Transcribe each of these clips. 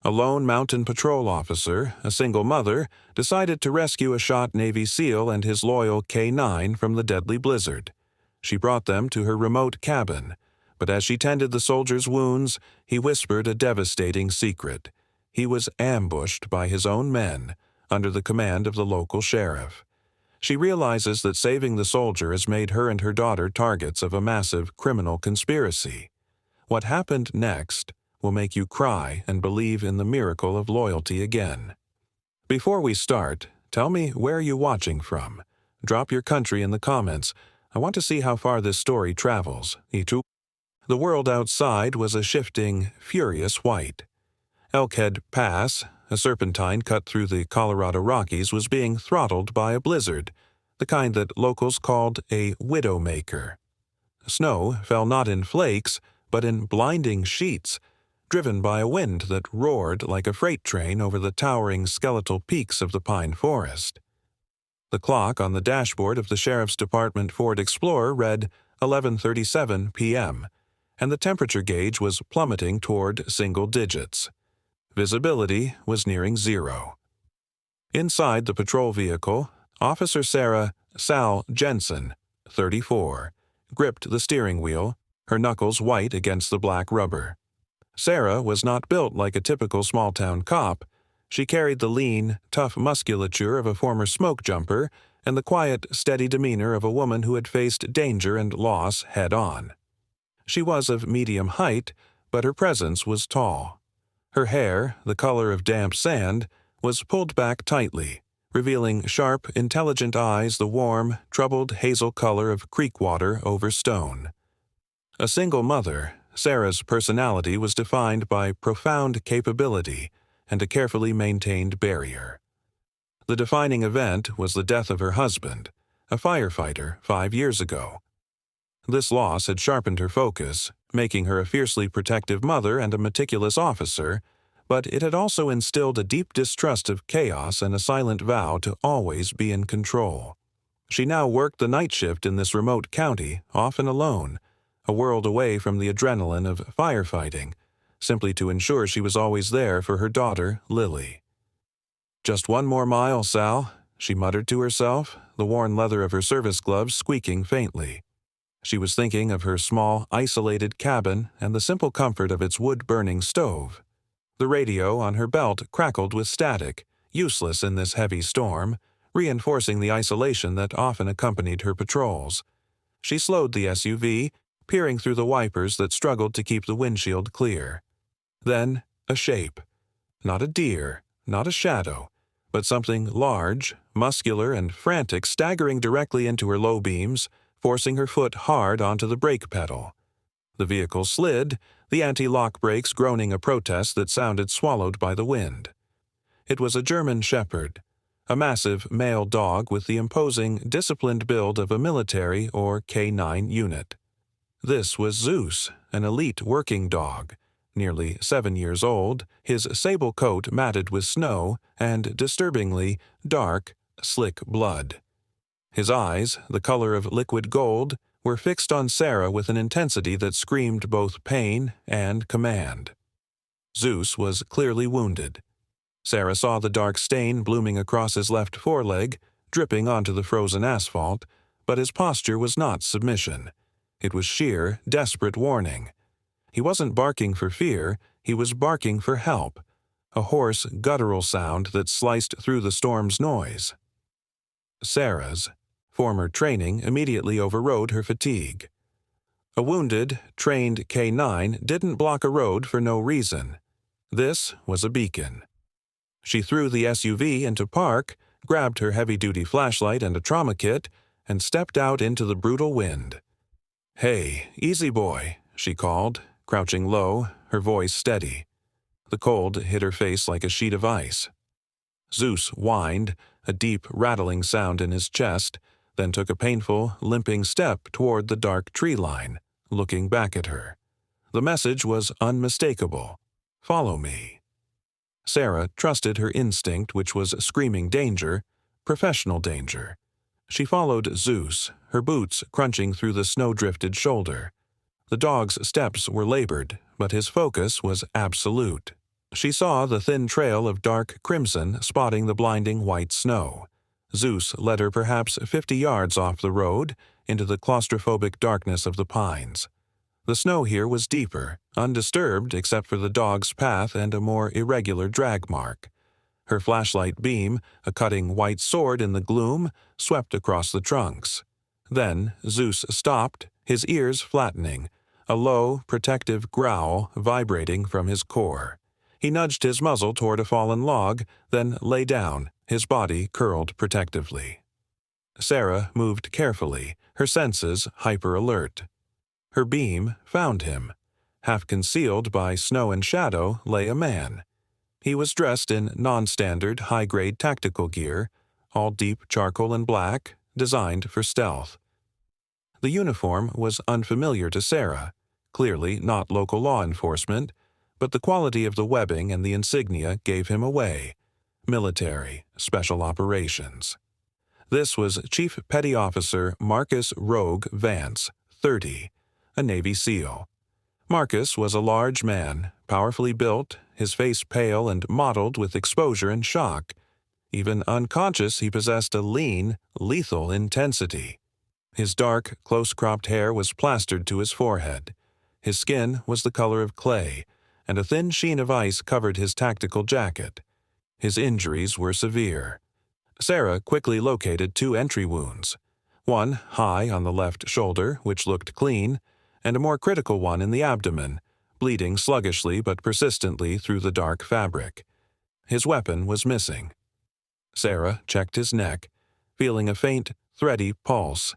A lone mountain patrol officer, a single mother, decided to rescue a shot Navy SEAL and his loyal K-9 from the deadly blizzard. She brought them to her remote cabin, but as she tended the soldier's wounds, he whispered a devastating secret. He was ambushed by his own men, under the command of the local sheriff. She realizes that saving the soldier has made her and her daughter targets of a massive criminal conspiracy. What happened next will make you cry and believe in the miracle of loyalty again. Before we start, tell me where you're watching from. Drop your country in the comments. I want to see how far this story travels. The world outside was a shifting, furious white. Elkhead Pass, a serpentine cut through the Colorado Rockies, was being throttled by a blizzard, the kind that locals called a widowmaker. Snow fell not in flakes, but in blinding sheets, driven by a wind that roared like a freight train over the towering skeletal peaks of the pine forest. The clock on the dashboard of the Sheriff's Department Ford Explorer read 11:37 p.m., and the temperature gauge was plummeting toward single digits. Visibility was nearing zero. Inside the patrol vehicle, Officer Sarah Sal Jensen, 34, gripped the steering wheel, her knuckles white against the black rubber. Sarah was not built like a typical small-town cop. She carried the lean, tough musculature of a former smoke jumper and the quiet, steady demeanor of a woman who had faced danger and loss head-on. She was of medium height, but her presence was tall. Her hair, the color of damp sand, was pulled back tightly, revealing sharp, intelligent eyes, the warm, troubled hazel color of creek water over stone. A single mother, Sarah's personality was defined by profound capability and a carefully maintained barrier. The defining event was the death of her husband, a firefighter, 5 years ago. This loss had sharpened her focus, making her a fiercely protective mother and a meticulous officer, but it had also instilled a deep distrust of chaos and a silent vow to always be in control. She now worked the night shift in this remote county, often alone, a world away from the adrenaline of firefighting, simply to ensure she was always there for her daughter, Lily. "Just one more mile, Sal," she muttered to herself, the worn leather of her service gloves squeaking faintly. She was thinking of her small, isolated cabin and the simple comfort of its wood-burning stove. The radio on her belt crackled with static, useless in this heavy storm, reinforcing the isolation that often accompanied her patrols. She slowed the SUV, peering through the wipers that struggled to keep the windshield clear. Then, a shape. Not a deer, not a shadow, but something large, muscular, and frantic staggering directly into her low beams, forcing her foot hard onto the brake pedal. The vehicle slid, the anti-lock brakes groaning a protest that sounded swallowed by the wind. It was a German shepherd, a massive male dog with the imposing, disciplined build of a military or K-9 unit. This was Zeus, an elite working dog, nearly 7 years old, his sable coat matted with snow and, disturbingly, dark, slick blood. His eyes, the color of liquid gold, were fixed on Sarah with an intensity that screamed both pain and command. Zeus was clearly wounded. Sarah saw the dark stain blooming across his left foreleg, dripping onto the frozen asphalt, but his posture was not submission. It was sheer, desperate warning. He wasn't barking for fear, he was barking for help, a hoarse, guttural sound that sliced through the storm's noise. Sarah's former training immediately overrode her fatigue. A wounded, trained K-9 didn't block a road for no reason. This was a beacon. She threw the SUV into park, grabbed her heavy-duty flashlight and a trauma kit, and stepped out into the brutal wind. "Hey, easy boy," she called, crouching low, her voice steady. The cold hit her face like a sheet of ice. Zeus whined, a deep, rattling sound in his chest, then took a painful, limping step toward the dark tree line, looking back at her. The message was unmistakable. "Follow me." Sarah trusted her instinct, which was screaming danger, professional danger. She followed Zeus, her boots crunching through the snow-drifted shoulder. The dog's steps were labored, but his focus was absolute. She saw the thin trail of dark crimson spotting the blinding white snow. Zeus led her perhaps 50 yards off the road into the claustrophobic darkness of the pines. The snow here was deeper, undisturbed except for the dog's path and a more irregular drag mark. Her flashlight beam, a cutting white sword in the gloom, swept across the trunks. Then Zeus stopped, his ears flattening, a low, protective growl vibrating from his core. He nudged his muzzle toward a fallen log, then lay down, his body curled protectively. Sarah moved carefully, her senses hyper-alert. Her beam found him. Half concealed by snow and shadow lay a man. He was dressed in non-standard high-grade tactical gear, all deep charcoal and black, designed for stealth. The uniform was unfamiliar to Sarah, clearly not local law enforcement, but the quality of the webbing and the insignia gave him away. Military, Special Operations. This was Chief Petty Officer Marcus Rogue Vance, 30, a Navy SEAL. Marcus was a large man, powerfully built, his face pale and mottled with exposure and shock. Even unconscious, he possessed a lean, lethal intensity. His dark, close-cropped hair was plastered to his forehead. His skin was the color of clay, and a thin sheen of ice covered his tactical jacket. His injuries were severe. Sarah quickly located 2 entry wounds, one high on the left shoulder, which looked clean, and a more critical one in the abdomen, bleeding sluggishly but persistently through the dark fabric. His weapon was missing. Sarah checked his neck, feeling a faint, thready pulse.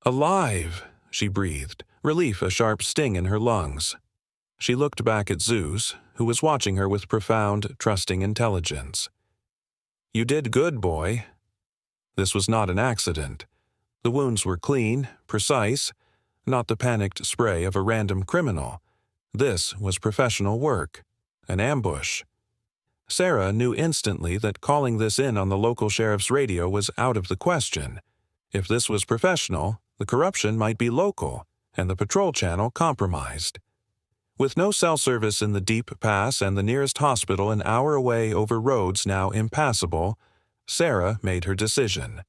"Alive!" she breathed, relief a sharp sting in her lungs. She looked back at Zeus, who was watching her with profound, trusting intelligence. "You did good, boy." This was not an accident. The wounds were clean, precise, not the panicked spray of a random criminal. This was professional work, an ambush. Sarah knew instantly that calling this in on the local sheriff's radio was out of the question. If this was professional, the corruption might be local, and the patrol channel compromised. With no cell service in the deep pass and the nearest hospital an hour away over roads now impassable, Sarah made her decision.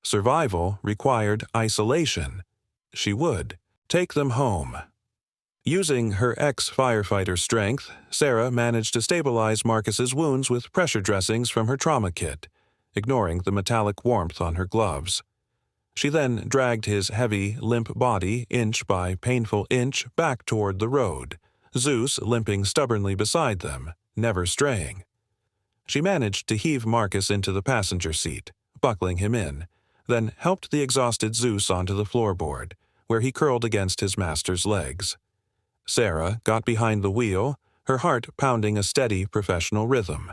Survival required isolation. She would take them home. Using her ex-firefighter strength, Sarah managed to stabilize Marcus's wounds with pressure dressings from her trauma kit, ignoring the metallic warmth on her gloves. She then dragged his heavy, limp body inch by painful inch back toward the road, Zeus limping stubbornly beside them, never straying. She managed to heave Marcus into the passenger seat, buckling him in, then helped the exhausted Zeus onto the floorboard, where he curled against his master's legs. Sarah got behind the wheel, her heart pounding a steady professional rhythm.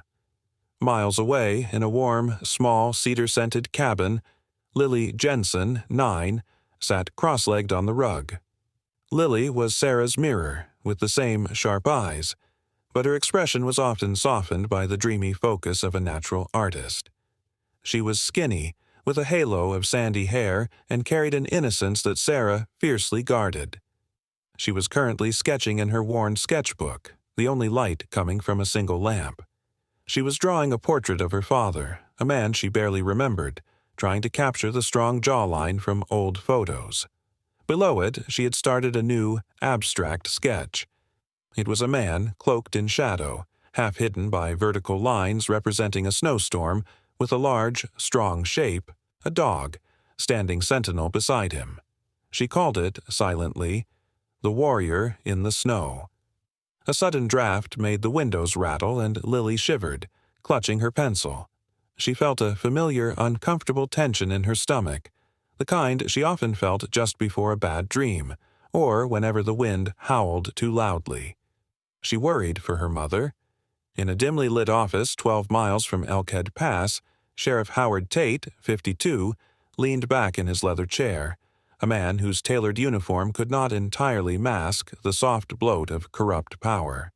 Miles away, in a warm, small, cedar-scented cabin, Lily Jensen, 9, sat cross-legged on the rug. Lily was Sarah's mirror, with the same sharp eyes, but her expression was often softened by the dreamy focus of a natural artist. She was skinny, with a halo of sandy hair, and carried an innocence that Sarah fiercely guarded. She was currently sketching in her worn sketchbook, the only light coming from a single lamp. She was drawing a portrait of her father, a man she barely remembered, trying to capture the strong jawline from old photos. Below it, she had started a new, abstract sketch. It was a man cloaked in shadow, half hidden by vertical lines representing a snowstorm, with a large, strong shape, a dog, standing sentinel beside him. She called it, silently, The Warrior in the Snow. A sudden draft made the windows rattle, and Lily shivered, clutching her pencil. She felt a familiar, uncomfortable tension in her stomach, the kind she often felt just before a bad dream, or whenever the wind howled too loudly. She worried for her mother. In a dimly lit office 12 miles from Elkhead Pass, Sheriff Howard Tate, 52, leaned back in his leather chair, a man whose tailored uniform could not entirely mask the soft bloat of corrupt power.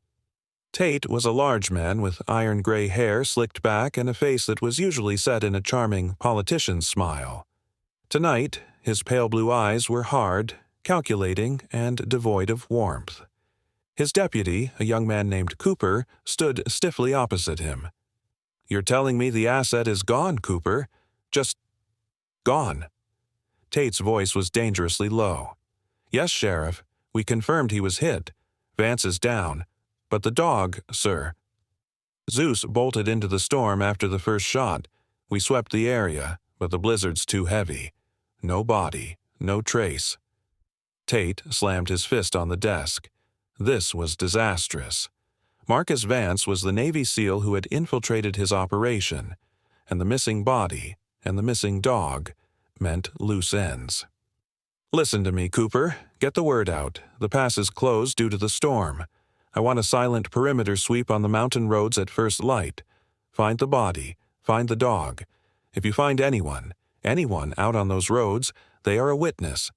Tate was a large man with iron-gray hair slicked back and a face that was usually set in a charming politician's smile. Tonight, his pale blue eyes were hard, calculating, and devoid of warmth. His deputy, a young man named Cooper, stood stiffly opposite him. "You're telling me the asset is gone, Cooper? Just gone?" Tate's voice was dangerously low. "Yes, Sheriff. We confirmed he was hit. Vance is down. But the dog, sir." "Zeus bolted into the storm after the first shot. We swept the area, but the blizzard's too heavy. No body, no trace." Tate slammed his fist on the desk. This was disastrous. Marcus Vance was the Navy SEAL who had infiltrated his operation, and the missing body and the missing dog meant loose ends. "Listen to me, Cooper. Get the word out. The pass is closed due to the storm. I want a silent perimeter sweep on the mountain roads at first light. Find the body. Find the dog. If you find anyone out on those roads, they are a witness.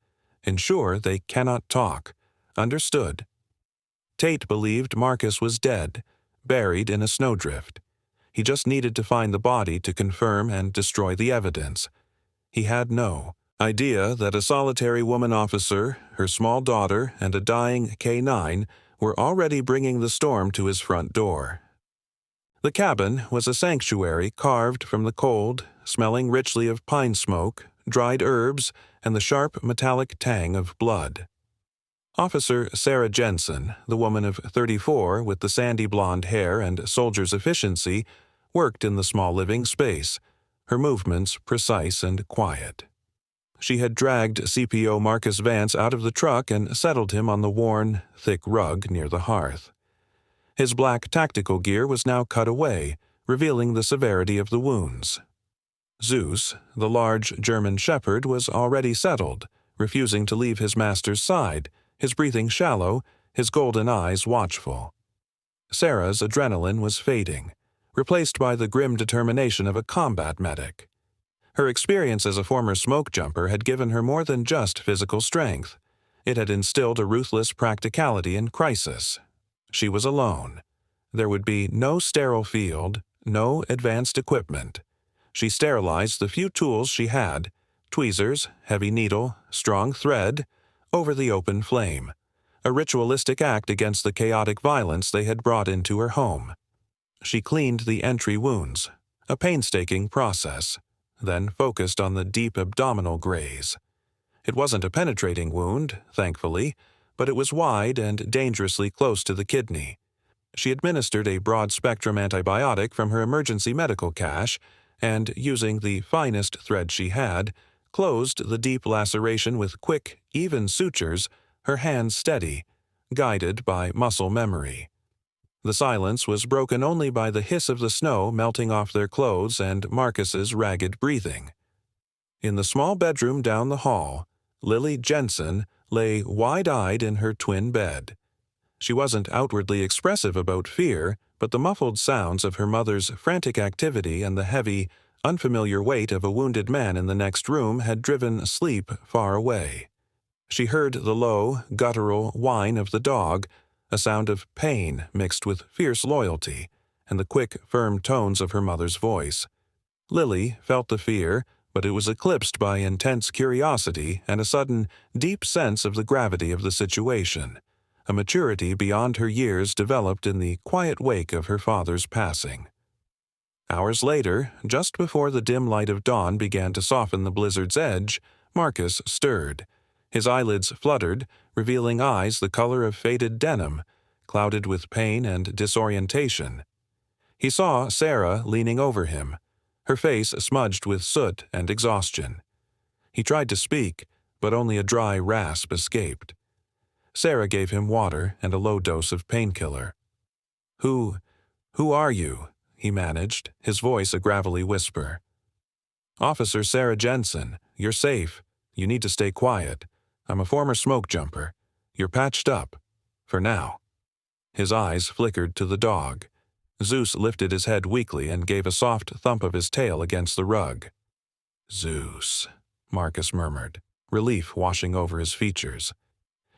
Ensure they cannot talk. Understood?" Tate believed Marcus was dead, buried in a snowdrift. He just needed to find the body to confirm and destroy the evidence. He had no idea that a solitary woman officer, her small daughter, and a dying K-9 were already bringing the storm to his front door. The cabin was a sanctuary carved from the cold, smelling richly of pine smoke, dried herbs, and the sharp metallic tang of blood. Officer Sarah Jensen, the woman of 34 with the sandy blonde hair and soldier's efficiency, worked in the small living space, her movements precise and quiet. She had dragged CPO Marcus Vance out of the truck and settled him on the worn, thick rug near the hearth. His black tactical gear was now cut away, revealing the severity of the wounds. Zeus, the large German shepherd, was already settled, refusing to leave his master's side, his breathing shallow, his golden eyes watchful. Sarah's adrenaline was fading, replaced by the grim determination of a combat medic. Her experience as a former smoke jumper had given her more than just physical strength. It had instilled a ruthless practicality in crisis. She was alone. There would be no sterile field, no advanced equipment. She sterilized the few tools she had, tweezers, heavy needle, strong thread, over the open flame, a ritualistic act against the chaotic violence they had brought into her home. She cleaned the entry wounds, a painstaking process, then focused on the deep abdominal graze. It wasn't a penetrating wound, thankfully, but it was wide and dangerously close to the kidney. She administered a broad-spectrum antibiotic from her emergency medical cache and, using the finest thread she had, closed the deep laceration with quick, even sutures, her hands steady, guided by muscle memory. The silence was broken only by the hiss of the snow melting off their clothes and Marcus's ragged breathing. In the small bedroom down the hall, Lily Jensen lay wide-eyed in her twin bed. She wasn't outwardly expressive about fear, but the muffled sounds of her mother's frantic activity and the heavy, unfamiliar weight of a wounded man in the next room had driven sleep far away. She heard the low, guttural whine of the dog, a sound of pain mixed with fierce loyalty, and the quick, firm tones of her mother's voice. Lily felt the fear, but it was eclipsed by intense curiosity and a sudden, deep sense of the gravity of the situation, a maturity beyond her years developed in the quiet wake of her father's passing. Hours later, just before the dim light of dawn began to soften the blizzard's edge, Marcus stirred. His eyelids fluttered, revealing eyes the color of faded denim, clouded with pain and disorientation. He saw Sarah leaning over him, her face smudged with soot and exhaustion. He tried to speak, but only a dry rasp escaped. Sarah gave him water and a low dose of painkiller. Who are you?" he managed, his voice a gravelly whisper. "Officer Sarah Jensen, you're safe. You need to stay quiet. I'm a former smoke jumper. You're patched up. For now." His eyes flickered to the dog. Zeus lifted his head weakly and gave a soft thump of his tail against the rug. "Zeus," Marcus murmured, relief washing over his features.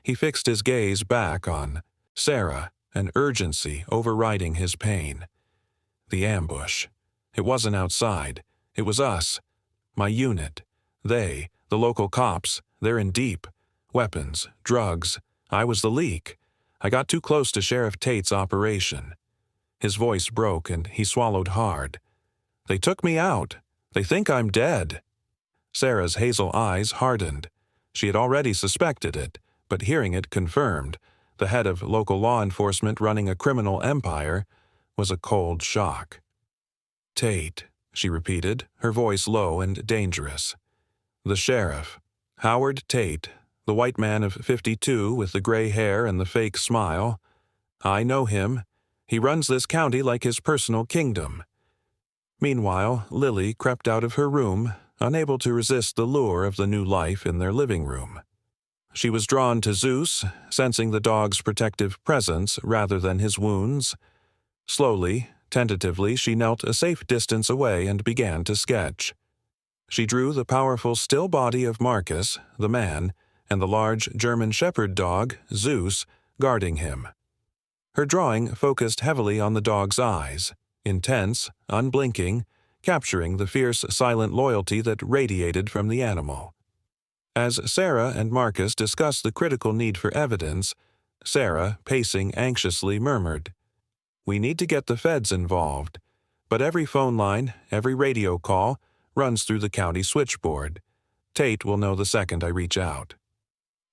He fixed his gaze back on Sarah, an urgency overriding his pain. The ambush. It wasn't outside. It was us. My unit. They, the local cops, they're in deep. Weapons, drugs. I was the leak. I got too close to Sheriff Tate's operation." His voice broke and he swallowed hard. "They took me out. They think I'm dead." Sarah's hazel eyes hardened. She had already suspected it, but hearing it confirmed, the head of local law enforcement running a criminal empire, was a cold shock. "Tate," she repeated, her voice low and dangerous. "The sheriff. Howard Tate, the white man of 52 with the gray hair and the fake smile. I know him. He runs this county like his personal kingdom." Meanwhile, Lily crept out of her room, unable to resist the lure of the new life in their living room. She was drawn to Zeus, sensing the dog's protective presence rather than his wounds. Slowly, tentatively, she knelt a safe distance away and began to sketch. She drew the powerful still body of Marcus, the man, and the large German shepherd dog, Zeus, guarding him. Her drawing focused heavily on the dog's eyes, intense, unblinking, capturing the fierce, silent loyalty that radiated from the animal. As Sarah and Marcus discussed the critical need for evidence, Sarah, pacing anxiously, murmured, "We need to get the feds involved, but every phone line, every radio call, runs through the county switchboard. Tate will know the second I reach out."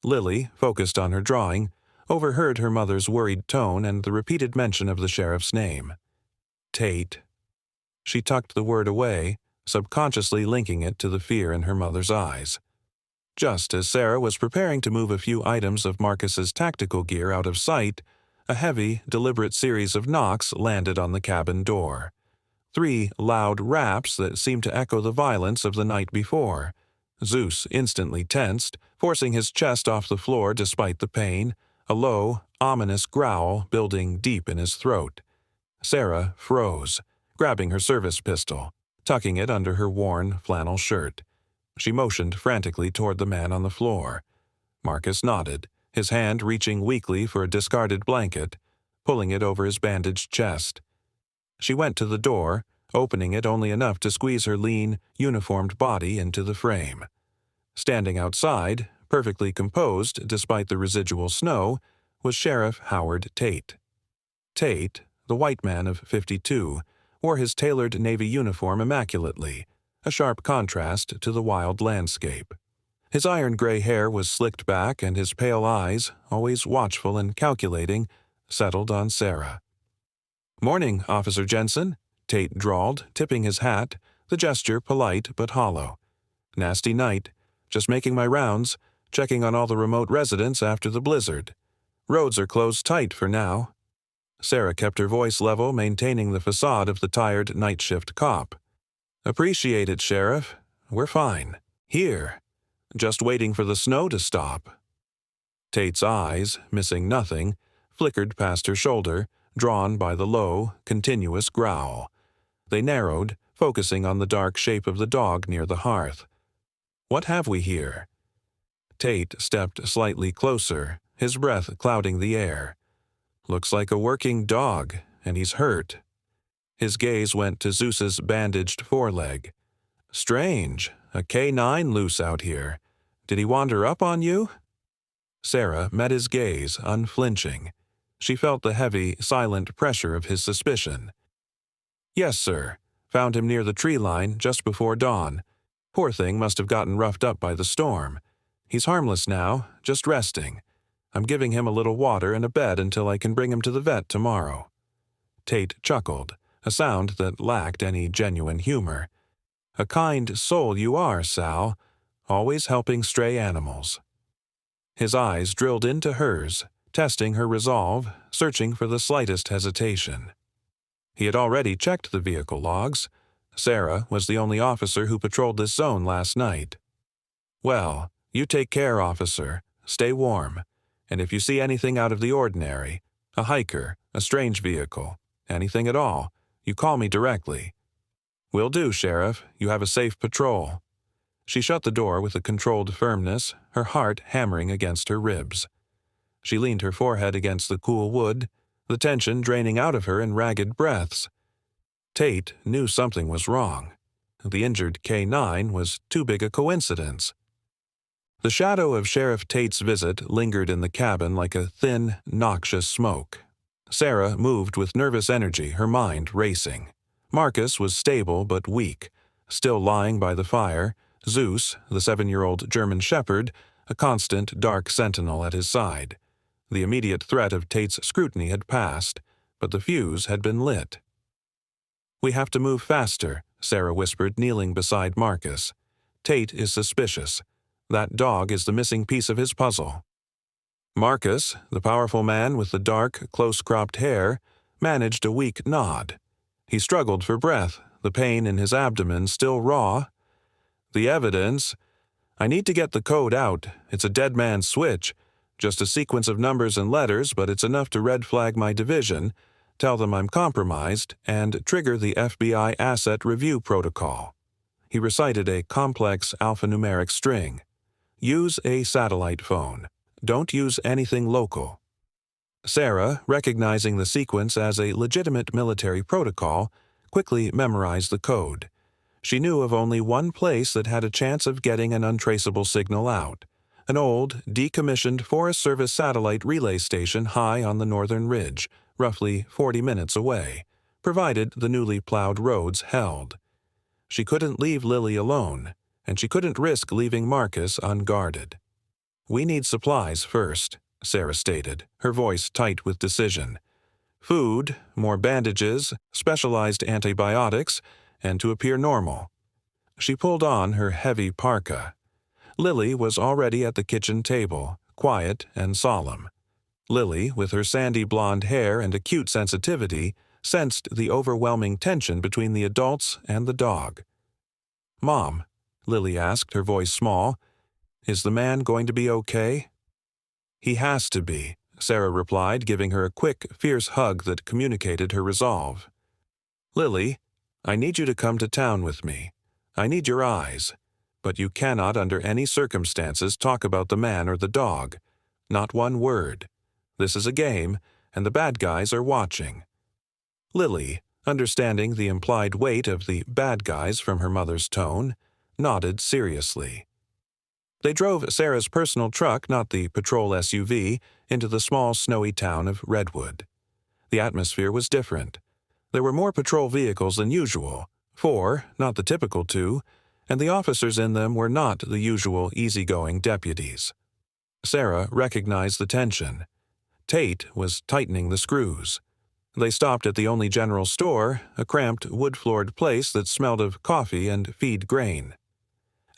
Lily, focused on her drawing, overheard her mother's worried tone and the repeated mention of the sheriff's name. Tate. She tucked the word away, subconsciously linking it to the fear in her mother's eyes. Just as Sarah was preparing to move a few items of Marcus's tactical gear out of sight, a heavy, deliberate series of knocks landed on the cabin door. 3 loud raps that seemed to echo the violence of the night before. Zeus instantly tensed, forcing his chest off the floor despite the pain, a low, ominous growl building deep in his throat. Sarah froze, grabbing her service pistol, tucking it under her worn flannel shirt. She motioned frantically toward the man on the floor. Marcus nodded, his hand reaching weakly for a discarded blanket, pulling it over his bandaged chest. She went to the door, opening it only enough to squeeze her lean, uniformed body into the frame. Standing outside, perfectly composed despite the residual snow, was Sheriff Howard Tate. Tate, the white man of 52, wore his tailored Navy uniform immaculately, a sharp contrast to the wild landscape. His iron-gray hair was slicked back and his pale eyes, always watchful and calculating, settled on Sarah. "Morning, Officer Jensen," Tate drawled, tipping his hat, the gesture polite but hollow. "Nasty night. Just making my rounds, checking on all the remote residents after the blizzard. Roads are closed tight for now." Sarah kept her voice level, maintaining the facade of the tired night shift cop. "Appreciate it, Sheriff. We're fine. Here. Just waiting for the snow to stop." Tate's eyes, missing nothing, flickered past her shoulder, drawn by the low, continuous growl. They narrowed, focusing on the dark shape of the dog near the hearth. "What have we here?" Tate stepped slightly closer, his breath clouding the air. "Looks like a working dog, and he's hurt." His gaze went to Zeus's bandaged foreleg. "Strange, a K9 loose out here. Did he wander up on you?" Sarah met his gaze, unflinching. She felt the heavy, silent pressure of his suspicion. "Yes, sir. Found him near the tree line just before dawn. Poor thing must have gotten roughed up by the storm. He's harmless now, just resting. I'm giving him a little water and a bed until I can bring him to the vet tomorrow." Tate chuckled, a sound that lacked any genuine humor. "A kind soul you are, Sal, always helping stray animals." His eyes drilled into hers, testing her resolve, searching for the slightest hesitation. He had already checked the vehicle logs. Sarah was the only officer who patrolled this zone last night. "Well, you take care, officer. Stay warm. And if you see anything out of the ordinary, a hiker, a strange vehicle, anything at all, you call me directly." "Will do, Sheriff. You have a safe patrol." She shut the door with a controlled firmness, her heart hammering against her ribs. She leaned her forehead against the cool wood, the tension draining out of her in ragged breaths. Tate knew something was wrong. The injured K9 was too big a coincidence. The shadow of Sheriff Tate's visit lingered in the cabin like a thin, noxious smoke. Sarah moved with nervous energy, her mind racing. Marcus was stable but weak, still lying by the fire, Zeus, the 7-year-old German shepherd, a constant dark sentinel at his side. The immediate threat of Tate's scrutiny had passed, but the fuse had been lit. "We have to move faster," Sarah whispered, kneeling beside Marcus. "Tate is suspicious. That dog is the missing piece of his puzzle." Marcus, the powerful man with the dark, close-cropped hair, managed a weak nod. He struggled for breath, the pain in his abdomen still raw. "The evidence? I need to get the code out. It's a dead man's switch. Just a sequence of numbers and letters, but it's enough to red flag my division, tell them I'm compromised, and trigger the FBI Asset Review Protocol." He recited a complex alphanumeric string. "Use a satellite phone. Don't use anything local." Sarah, recognizing the sequence as a legitimate military protocol, quickly memorized the code. She knew of only one place that had a chance of getting an untraceable signal out: an old, decommissioned Forest Service satellite relay station high on the northern ridge, roughly 40 minutes away, provided the newly plowed roads held. She couldn't leave Lily alone, and she couldn't risk leaving Marcus unguarded. "We need supplies first," Sarah stated, her voice tight with decision. "Food, more bandages, specialized antibiotics, and to appear normal." She pulled on her heavy parka. Lily was already at the kitchen table, quiet and solemn. Lily, with her sandy blonde hair and acute sensitivity, sensed the overwhelming tension between the adults and the dog. "Mom," Lily asked, her voice small, "is the man going to be okay?" "He has to be," Sarah replied, giving her a quick, fierce hug that communicated her resolve. "Lily, I need you to come to town with me. I need your eyes. But you cannot under any circumstances talk about the man or the dog. Not one word. This is a game, and the bad guys are watching." Lily, understanding the implied weight of the bad guys from her mother's tone, nodded seriously. They drove Sarah's personal truck, not the patrol SUV, into the small, snowy town of Redwood. The atmosphere was different. There were more patrol vehicles than usual, 4, not the typical 2, and the officers in them were not the usual easygoing deputies. Sarah recognized the tension. Tate was tightening the screws. They stopped at the only general store, a cramped, wood-floored place that smelled of coffee and feed grain.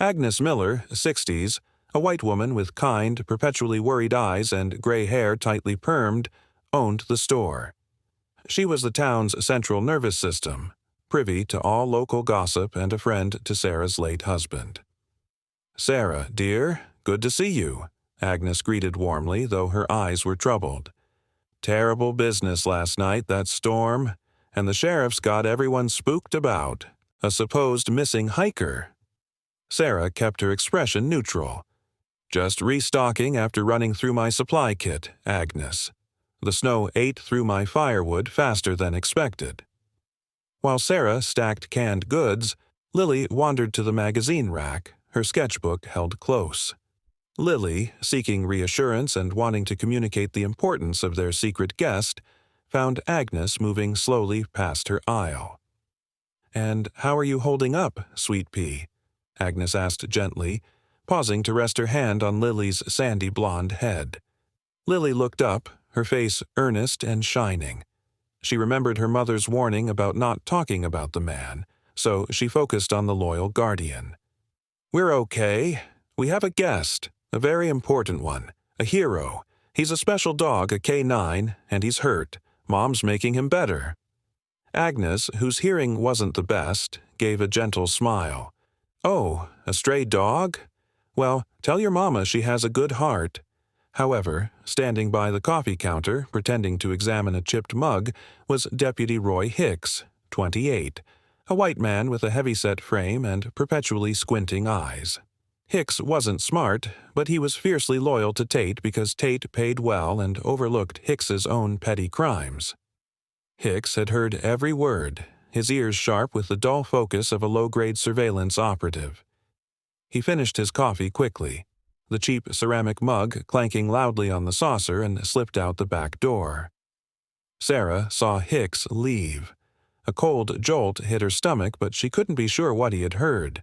Agnes Miller, 60s, a white woman with kind, perpetually worried eyes and gray hair tightly permed, owned the store. She was the town's central nervous system, privy to all local gossip and a friend to Sarah's late husband. "Sarah, dear, good to see you," Agnes greeted warmly, though her eyes were troubled. "Terrible business last night, that storm, and the sheriff's got everyone spooked about. A supposed missing hiker." Sarah kept her expression neutral. "Just restocking after running through my supply kit, Agnes. The snow ate through my firewood faster than expected." While Sarah stacked canned goods, Lily wandered to the magazine rack, her sketchbook held close. Lily, seeking reassurance and wanting to communicate the importance of their secret guest, found Agnes moving slowly past her aisle. "And how are you holding up, Sweet Pea?" Agnes asked gently, pausing to rest her hand on Lily's sandy blonde head. Lily looked up, her face earnest and shining. She remembered her mother's warning about not talking about the man, so she focused on the loyal guardian. "We're okay. We have a guest, a very important one, a hero. He's a special dog, a K9, and he's hurt. Mom's making him better." Agnes, whose hearing wasn't the best, gave a gentle smile. "Oh, a stray dog? Well, tell your mama she has a good heart." However, standing by the coffee counter, pretending to examine a chipped mug, was Deputy Roy Hicks, 28, a white man with a heavy-set frame and perpetually squinting eyes. Hicks wasn't smart, but he was fiercely loyal to Tate because Tate paid well and overlooked Hicks's own petty crimes. Hicks had heard every word, his ears sharp with the dull focus of a low-grade surveillance operative. He finished his coffee quickly. the cheap ceramic mug clanking loudly on the saucer, and slipped out the back door. Sarah saw Hicks leave. A cold jolt hit her stomach, but she couldn't be sure what he had heard.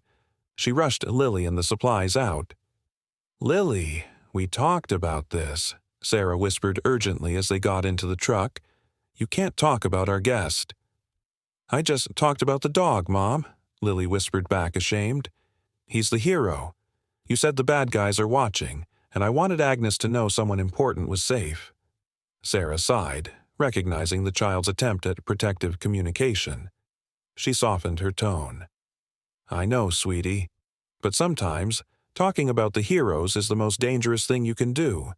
She rushed Lily and the supplies out. "Lily, we talked about this," Sarah whispered urgently as they got into the truck. "You can't talk about our guest." "I just talked about the dog, Mom," Lily whispered back, ashamed. "He's the hero. You said the bad guys are watching, and I wanted Agnes to know someone important was safe." Sarah sighed, recognizing the child's attempt at protective communication. She softened her tone. "I know, sweetie, but sometimes talking about the heroes is the most dangerous thing you can do.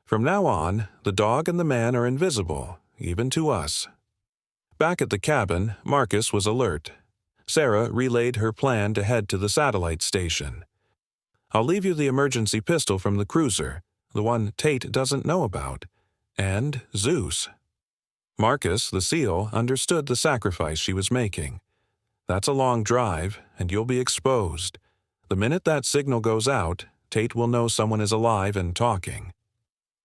From now on, the dog and the man are invisible, even to us." Back at the cabin, Marcus was alert. Sarah relayed her plan to head to the satellite station. "I'll leave you the emergency pistol from the cruiser, the one Tate doesn't know about, and Zeus." Marcus, the SEAL, understood the sacrifice she was making. "That's a long drive, and you'll be exposed. The minute that signal goes out, Tate will know someone is alive and talking."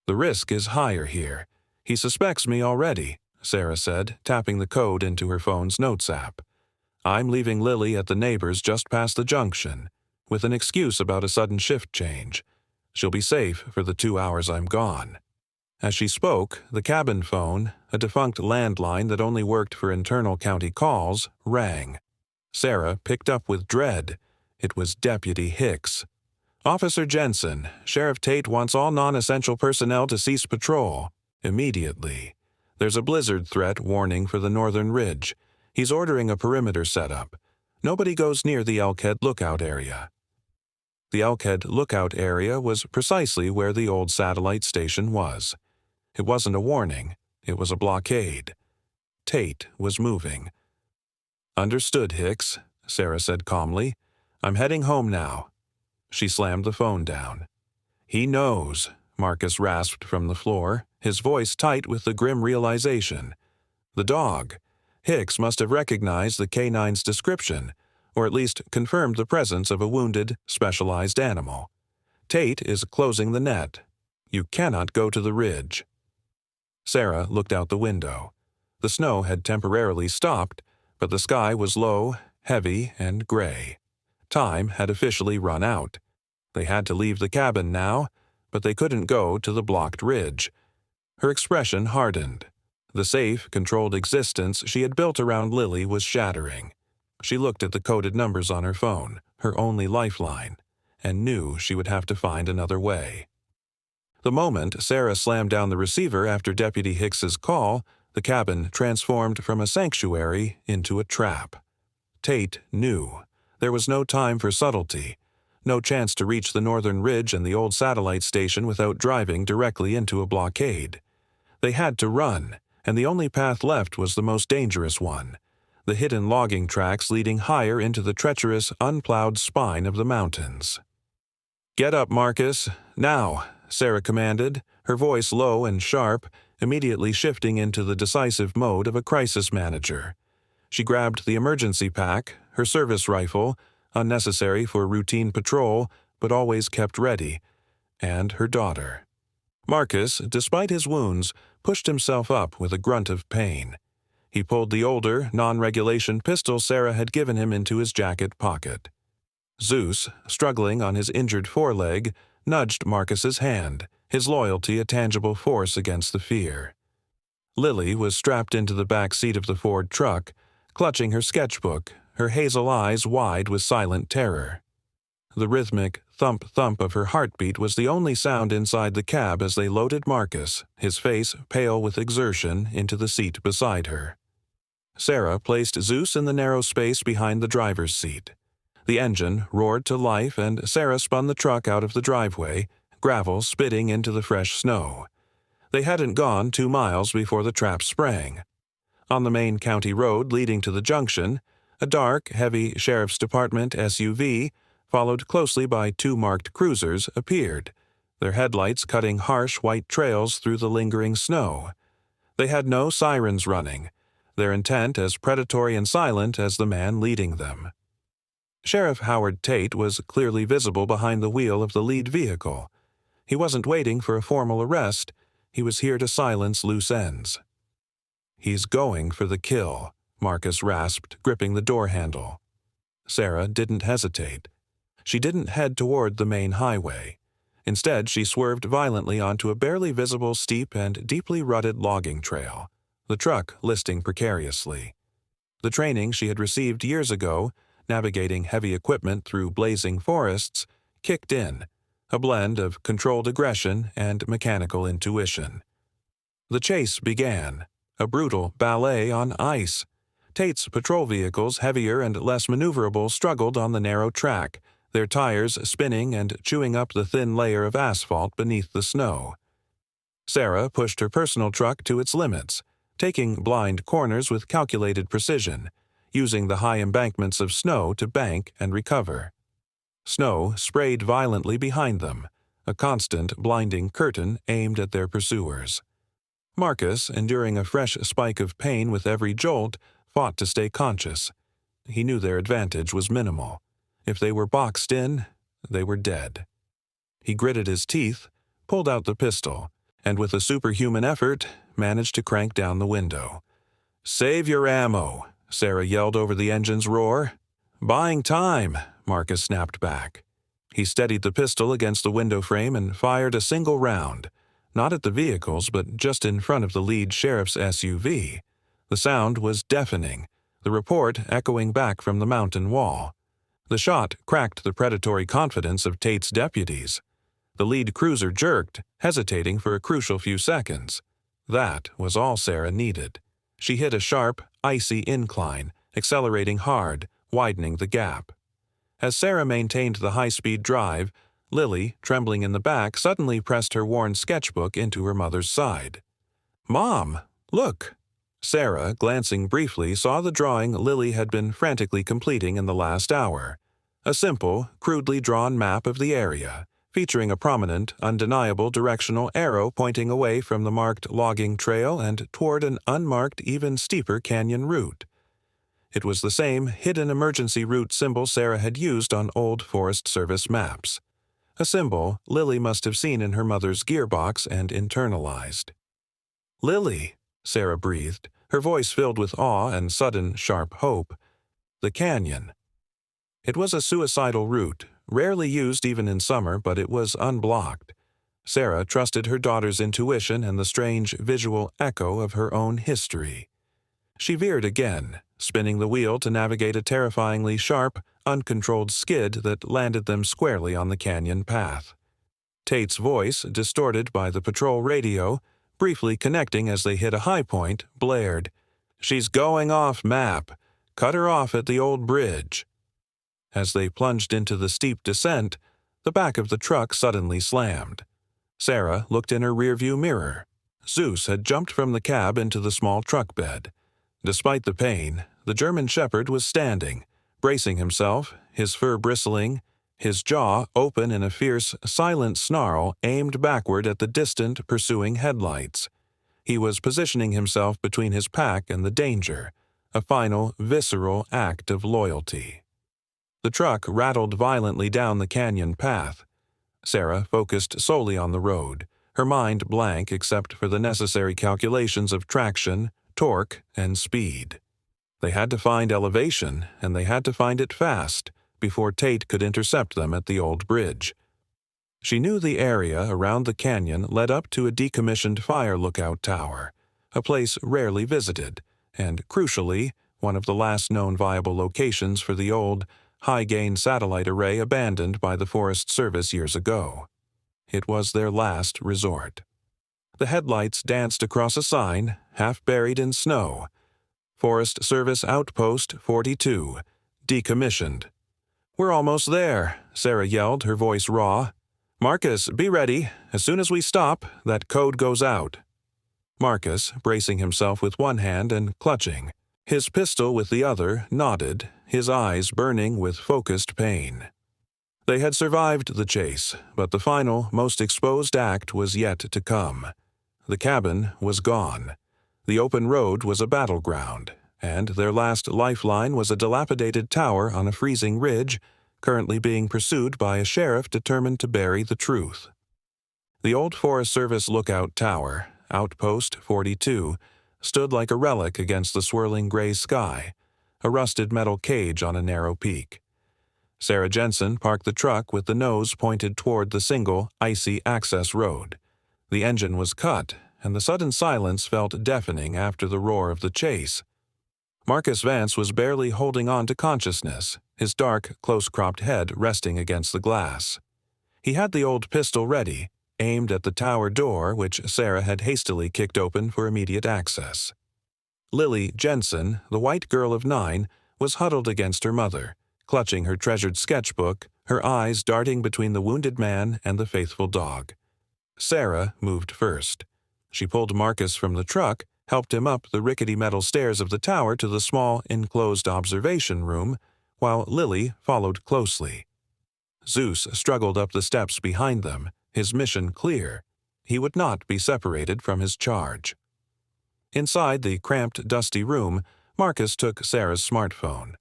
"The risk is higher here. He suspects me already," Sarah said, tapping the code into her phone's notes app. "I'm leaving Lily at the neighbor's just past the junction, with an excuse about a sudden shift change. She'll be safe for the 2 hours I'm gone." As she spoke, the cabin phone, a defunct landline that only worked for internal county calls, rang. Sarah picked up with dread. It was Deputy Hicks. "Officer Jensen, Sheriff Tate wants all non-essential personnel to cease patrol. Immediately. There's a blizzard threat warning for the northern ridge. He's ordering a perimeter setup. Nobody goes near the Elkhead Lookout area." The Elkhead Lookout area was precisely where the old satellite station was. It wasn't a warning. It was a blockade. Tate was moving. "Understood, Hicks," Sarah said calmly. "I'm heading home now." She slammed the phone down. "He knows," Marcus rasped from the floor, his voice tight with the grim realization. "The dog. Hicks must have recognized the K9's description, or at least confirmed the presence of a wounded, specialized animal. Tate is closing the net. You cannot go to the ridge." Sarah looked out the window. The snow had temporarily stopped, but the sky was low, heavy, and gray. Time had officially run out. They had to leave the cabin now, but they couldn't go to the blocked ridge. Her expression hardened. The safe, controlled existence she had built around Lily was shattering. She looked at the coded numbers on her phone, her only lifeline, and knew she would have to find another way. The moment Sarah slammed down the receiver after Deputy Hicks's call, the cabin transformed from a sanctuary into a trap. Tate knew. There was no time for subtlety, no chance to reach the northern ridge and the old satellite station without driving directly into a blockade. They had to run, and the only path left was the most dangerous one, the hidden logging tracks leading higher into the treacherous, unplowed spine of the mountains. "Get up, Marcus. Now," Sarah commanded, her voice low and sharp, immediately shifting into the decisive mode of a crisis manager. She grabbed the emergency pack, her service rifle, unnecessary for routine patrol, but always kept ready, and her daughter. Marcus, despite his wounds, pushed himself up with a grunt of pain. He pulled the older, non-regulation pistol Sarah had given him into his jacket pocket. Zeus, struggling on his injured foreleg, nudged Marcus's hand, his loyalty a tangible force against the fear. Lily was strapped into the back seat of the Ford truck, clutching her sketchbook, her hazel eyes wide with silent terror. The rhythmic thump-thump of her heartbeat was the only sound inside the cab as they loaded Marcus, his face pale with exertion, into the seat beside her. Sarah placed Zeus in the narrow space behind the driver's seat. The engine roared to life and Sarah spun the truck out of the driveway, gravel spitting into the fresh snow. They hadn't gone 2 miles before the trap sprang. On the main county road leading to the junction, a dark, heavy Sheriff's Department SUV, followed closely by 2 marked cruisers, appeared, their headlights cutting harsh white trails through the lingering snow. They had no sirens running, their intent as predatory and silent as the man leading them. Sheriff Howard Tate was clearly visible behind the wheel of the lead vehicle. He wasn't waiting for a formal arrest. He was here to silence loose ends. "He's going for the kill," Marcus rasped, gripping the door handle. Sarah didn't hesitate. She didn't head toward the main highway. Instead, she swerved violently onto a barely visible steep and deeply rutted logging trail, the truck listing precariously. The training she had received years ago, navigating heavy equipment through blazing forests, kicked in, a blend of controlled aggression and mechanical intuition. The chase began, a brutal ballet on ice. Tate's patrol vehicles, heavier and less maneuverable, struggled on the narrow track, their tires spinning and chewing up the thin layer of asphalt beneath the snow. Sarah pushed her personal truck to its limits, taking blind corners with calculated precision, using the high embankments of snow to bank and recover. Snow sprayed violently behind them, a constant, blinding curtain aimed at their pursuers. Marcus, enduring a fresh spike of pain with every jolt, fought to stay conscious. He knew their advantage was minimal. If they were boxed in, they were dead. He gritted his teeth, pulled out the pistol, and with a superhuman effort, managed to crank down the window. "Save your ammo," Sarah yelled over the engine's roar. "Buying time," Marcus snapped back. He steadied the pistol against the window frame and fired a single round, not at the vehicles but just in front of the lead sheriff's SUV. The sound was deafening, the report echoing back from the mountain wall. The shot cracked the predatory confidence of Tate's deputies. The lead cruiser jerked, hesitating for a crucial few seconds. That was all Sarah needed. She hit a sharp, icy incline, accelerating hard, widening the gap. As Sarah maintained the high-speed drive, Lily, trembling in the back, suddenly pressed her worn sketchbook into her mother's side. "Mom, look!" Sarah, glancing briefly, saw the drawing Lily had been frantically completing in the last hour. A simple, crudely drawn map of the area, featuring a prominent, undeniable directional arrow pointing away from the marked logging trail and toward an unmarked, even steeper canyon route. It was the same hidden emergency route symbol Sarah had used on old Forest Service maps. A symbol Lily must have seen in her mother's gearbox and internalized. "Lily," Sarah breathed, her voice filled with awe and sudden, sharp hope. "The canyon." It was a suicidal route, rarely used even in summer, but it was unblocked. Sarah trusted her daughter's intuition and the strange visual echo of her own history. She veered again, spinning the wheel to navigate a terrifyingly sharp, uncontrolled skid that landed them squarely on the canyon path. Tate's voice, distorted by the patrol radio, briefly connecting as they hit a high point, blared, "She's going off map. Cut her off at the old bridge." As they plunged into the steep descent, the back of the truck suddenly slammed. Sarah looked in her rearview mirror. Zeus had jumped from the cab into the small truck bed. Despite the pain, the German Shepherd was standing, bracing himself, his fur bristling, his jaw open in a fierce, silent snarl aimed backward at the distant, pursuing headlights. He was positioning himself between his pack and the danger, a final, visceral act of loyalty. The truck rattled violently down the canyon path. Sarah focused solely on the road, her mind blank except for the necessary calculations of traction, torque, and speed. They had to find elevation, and they had to find it fast, before Tate could intercept them at the old bridge. She knew the area around the canyon led up to a decommissioned fire lookout tower, a place rarely visited, and, crucially, one of the last known viable locations for the old, high-gain satellite array abandoned by the Forest Service years ago. It was their last resort. The headlights danced across a sign, half buried in snow. Forest Service Outpost 42, decommissioned. "We're almost there," Sarah yelled, her voice raw. "Marcus, be ready. As soon as we stop, that code goes out." Marcus, bracing himself with one hand and clutching, his pistol with the other, nodded, his eyes burning with focused pain. They had survived the chase, but the final, most exposed act was yet to come. The cabin was gone. The open road was a battleground, and their last lifeline was a dilapidated tower on a freezing ridge, currently being pursued by a sheriff determined to bury the truth. The old Forest Service lookout tower, Outpost 42, stood like a relic against the swirling gray sky, a rusted metal cage on a narrow peak. Sarah Jensen parked the truck with the nose pointed toward the single, icy access road. The engine was cut, and the sudden silence felt deafening after the roar of the chase. Marcus Vance was barely holding on to consciousness, his dark, close-cropped head resting against the glass. He had the old pistol ready, aimed at the tower door which Sarah had hastily kicked open for immediate access. Lily Jensen, the white girl of 9, was huddled against her mother, clutching her treasured sketchbook, her eyes darting between the wounded man and the faithful dog. Sarah moved first. She pulled Marcus from the truck, helped him up the rickety metal stairs of the tower to the small, enclosed observation room, while Lily followed closely. Zeus struggled up the steps behind them, his mission clear. He would not be separated from his charge. Inside the cramped, dusty room, Marcus took Sarah's smartphone.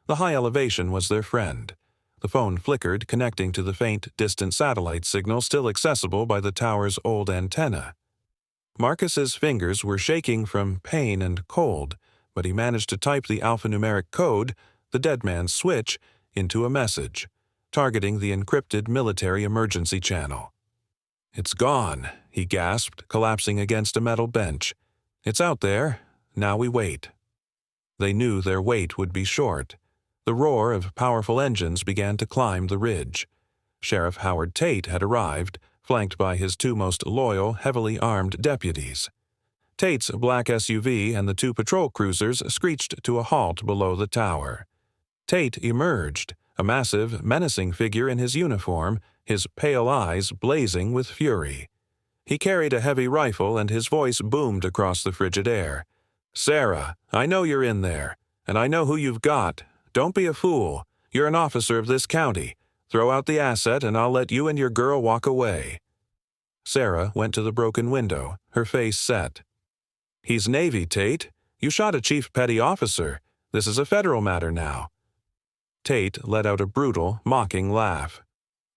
The high elevation was their friend. The phone flickered, connecting to the faint, distant satellite signal still accessible by the tower's old antenna. Marcus's fingers were shaking from pain and cold, but he managed to type the alphanumeric code, the dead man's switch, into a message, targeting the encrypted military emergency channel. "It's gone," he gasped, collapsing against a metal bench. "It's out there. Now we wait." They knew their wait would be short. The roar of powerful engines began to climb the ridge. Sheriff Howard Tate had arrived, flanked by his 2 most loyal, heavily armed deputies. Tate's black SUV and the 2 patrol cruisers screeched to a halt below the tower. Tate emerged, a massive, menacing figure in his uniform, his pale eyes blazing with fury. He carried a heavy rifle and his voice boomed across the frigid air. "Sarah, I know you're in there, and I know who you've got. Don't be a fool. You're an officer of this county. Throw out the asset and I'll let you and your girl walk away." Sarah went to the broken window, her face set. "He's Navy, Tate. You shot a chief petty officer. This is a federal matter now." Tate let out a brutal, mocking laugh.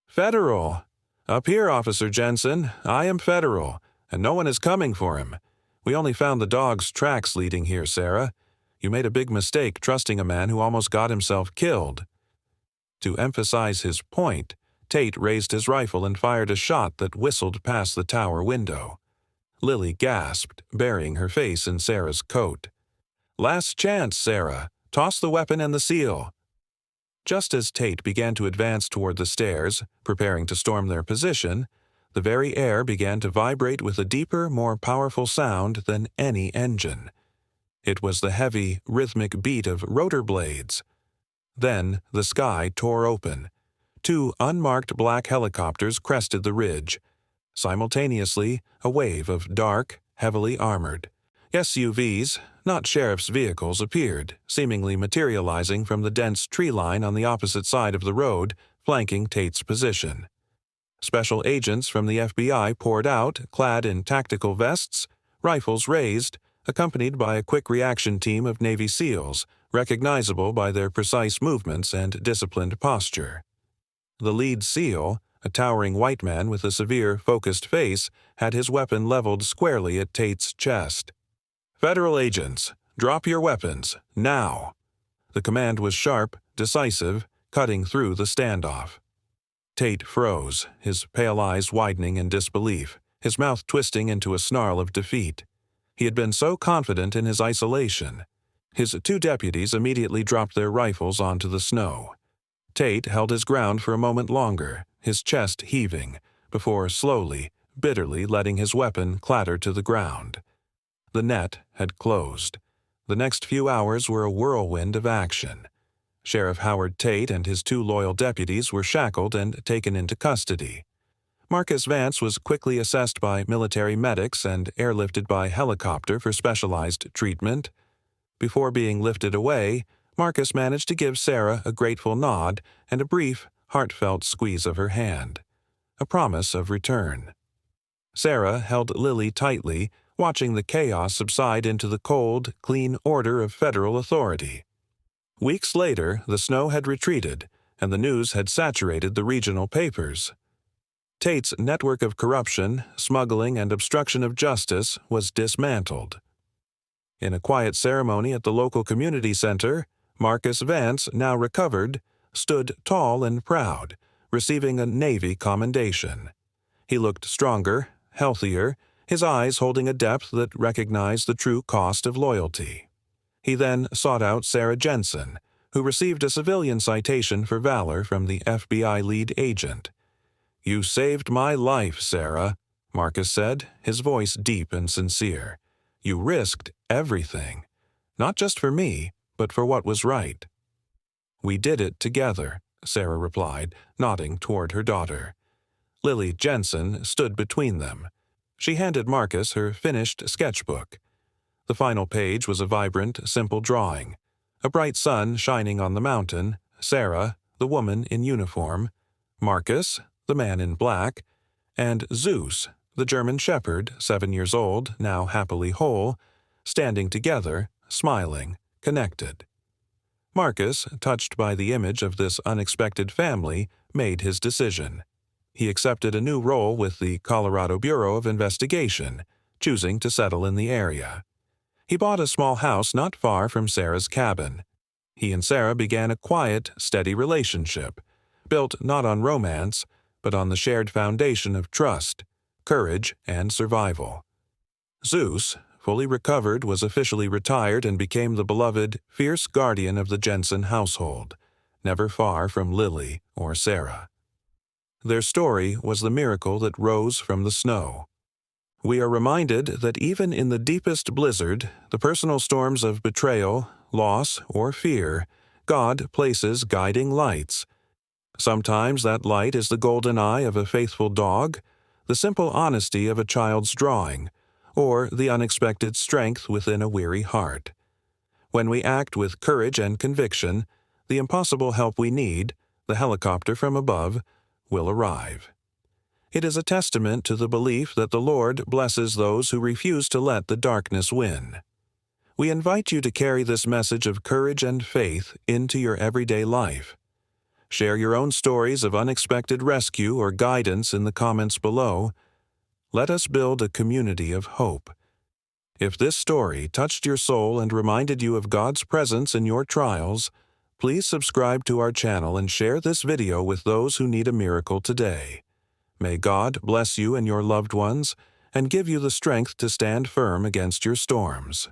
"Federal? Up here, Officer Jensen. I am federal, and no one is coming for him. We only found the dog's tracks leading here, Sarah. You made a big mistake trusting a man who almost got himself killed." To emphasize his point, Tate raised his rifle and fired a shot that whistled past the tower window. Lily gasped, burying her face in Sarah's coat. "Last chance, Sarah. Toss the weapon and the seal." Just as Tate began to advance toward the stairs, preparing to storm their position, the very air began to vibrate with a deeper, more powerful sound than any engine. It was the heavy, rhythmic beat of rotor blades. Then the sky tore open. 2 unmarked black helicopters crested the ridge. Simultaneously, a wave of dark, heavily armored SUVs, not sheriff's vehicles, appeared, seemingly materializing from the dense tree line on the opposite side of the road, flanking Tate's position. Special agents from the FBI poured out, clad in tactical vests, rifles raised, accompanied by a quick reaction team of Navy SEALs, recognizable by their precise movements and disciplined posture. The lead SEAL, a towering white man with a severe, focused face, had his weapon leveled squarely at Tate's chest. "Federal agents, drop your weapons, now!" The command was sharp, decisive, cutting through the standoff. Tate froze, his pale eyes widening in disbelief, his mouth twisting into a snarl of defeat. He had been so confident in his isolation. His 2 deputies immediately dropped their rifles onto the snow. Tate held his ground for a moment longer, his chest heaving, before slowly, bitterly letting his weapon clatter to the ground. The net had closed. The next few hours were a whirlwind of action. Sheriff Howard Tate and his 2 loyal deputies were shackled and taken into custody. Marcus Vance was quickly assessed by military medics and airlifted by helicopter for specialized treatment. Before being lifted away, Marcus managed to give Sarah a grateful nod and a brief, heartfelt squeeze of her hand, a promise of return. Sarah held Lily tightly, watching the chaos subside into the cold, clean order of federal authority. Weeks later, the snow had retreated, and the news had saturated the regional papers. Tate's network of corruption, smuggling, and obstruction of justice was dismantled. In a quiet ceremony at the local community center, Marcus Vance, now recovered, stood tall and proud, receiving a Navy commendation. He looked stronger, healthier, his eyes holding a depth that recognized the true cost of loyalty. He then sought out Sarah Jensen, who received a civilian citation for valor from the FBI lead agent. "You saved my life, Sarah," Marcus said, his voice deep and sincere. "You risked everything, not just for me, but for what was right." "We did it together," Sarah replied, nodding toward her daughter. Lily Jensen stood between them. She handed Marcus her finished sketchbook. The final page was a vibrant, simple drawing. A bright sun shining on the mountain, Sarah, the woman in uniform, Marcus, the man in black, and Zeus, the German shepherd, 7 years old, now happily whole, standing together, smiling, connected. Marcus, touched by the image of this unexpected family, made his decision. He accepted a new role with the Colorado Bureau of Investigation, choosing to settle in the area. He bought a small house not far from Sarah's cabin. He and Sarah began a quiet, steady relationship, built not on romance, but on the shared foundation of trust, courage, and survival. Zeus, fully recovered, was officially retired and became the beloved, fierce guardian of the Jensen household, never far from Lily or Sarah. Their story was the miracle that rose from the snow. We are reminded that even in the deepest blizzard, the personal storms of betrayal, loss, or fear, God places guiding lights. Sometimes that light is the golden eye of a faithful dog, the simple honesty of a child's drawing, or the unexpected strength within a weary heart. When we act with courage and conviction, the impossible help we need, the helicopter from above, will arrive. It is a testament to the belief that the Lord blesses those who refuse to let the darkness win. We invite you to carry this message of courage and faith into your everyday life. Share your own stories of unexpected rescue or guidance in the comments below. Let us build a community of hope. If this story touched your soul and reminded you of God's presence in your trials, please subscribe to our channel and share this video with those who need a miracle today. May God bless you and your loved ones and give you the strength to stand firm against your storms.